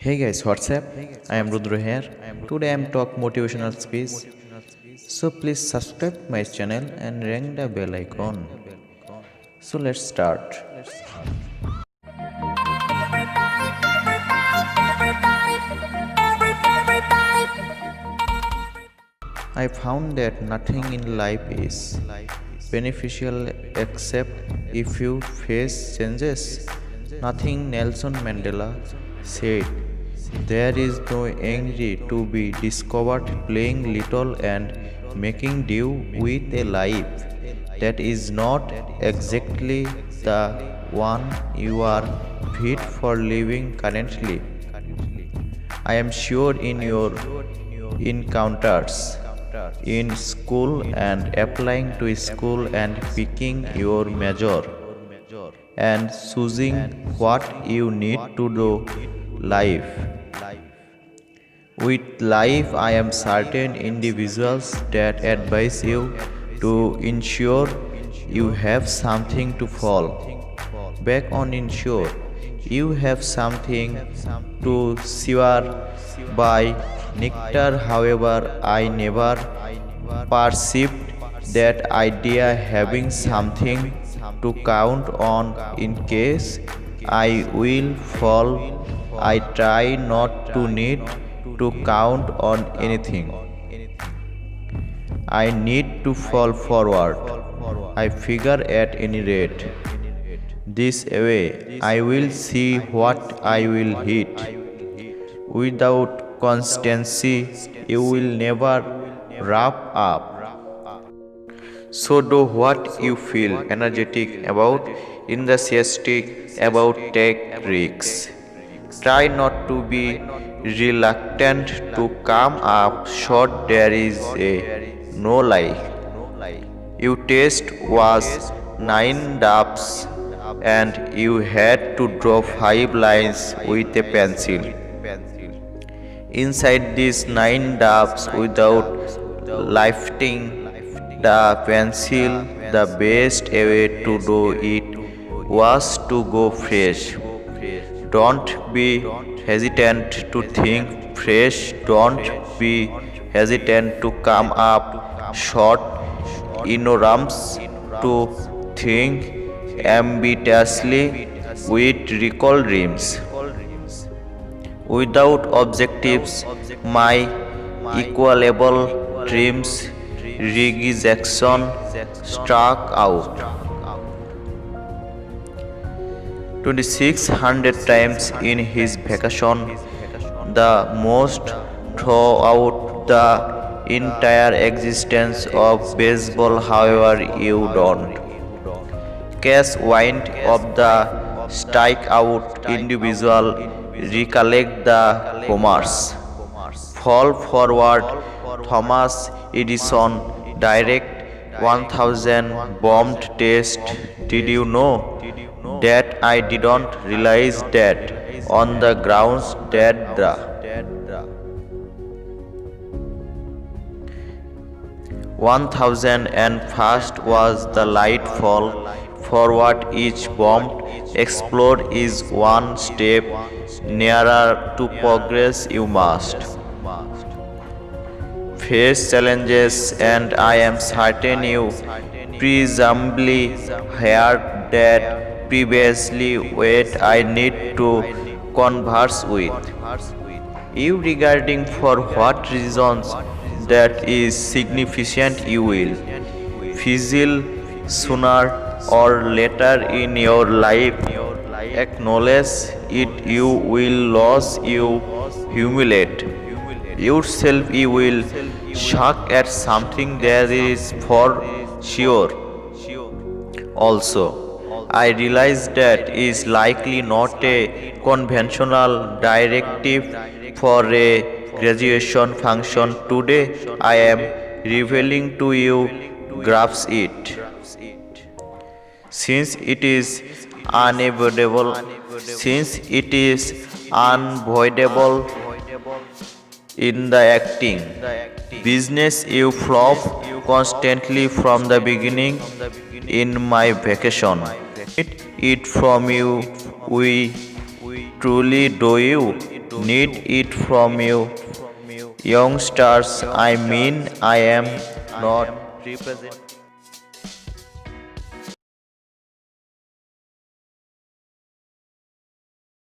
Hey guys, what's up? I am Rudra here. Today I am talk motivational speech. So please subscribe my channel and ring the bell icon. So let's start. I found that nothing in life is beneficial except if you face changes. Nothing Nelson Mandela said. There is no angry to be discovered playing little and making do with a life that is not exactly the one you are fit for living currently. I am sure in your encounters in school and applying to school and picking your major and choosing what you need to do life. With life, I am certain individuals that advise you to ensure you have something to fall back on, ensure you have something to swear by nectar. However, I never perceived that idea having something to count on in case I will fall. I try not to need to count on anything. I need to fall forward. I figure at any rate. This way I will see what I will hit. Without constancy, you will never wrap up. So do what you feel energetic about, enthusiastic about, take risks. Try not to be reluctant to come up short. There is a no lie. Your test was 9 doubts and you had to draw 5 lines with a pencil. Inside these 9 doubts, without lifting the pencil, the best way to do it was to go fresh. Don't be hesitant to think fresh. Don't be hesitant to come up short. Ignorance to think ambitiously with recall dreams. Without objectives, my equable dreams, Reggie Jackson struck out 2600 times in his vacation, the most throughout the entire existence of baseball. However, you don't catch wind of the strikeout individual, recollect the homers, fall forward. Thomas Edison direct 1000 bombed test. Did you know that? I didn't realize that on the grounds that the 1001st was the light fall forward. Each bomb explode is one step nearer to progress. You must face challenges, and I am certain you presumably heard that previously. Wait, I need to converse with you regarding for what reasons that is significant. You will fizzle sooner or later in your life. Acknowledge it. You will lose. You humiliate yourself. You will shock at something that is for sure. Also, I realize that is likely not a conventional directive for a graduation function. Today, I am revealing to you grasp it, since it is unavoidable. Since it is unavoidable in the acting business, you flop constantly from the beginning. In my vacation, it from you. We truly do you need it from you. Youngsters, I mean, I am not represent.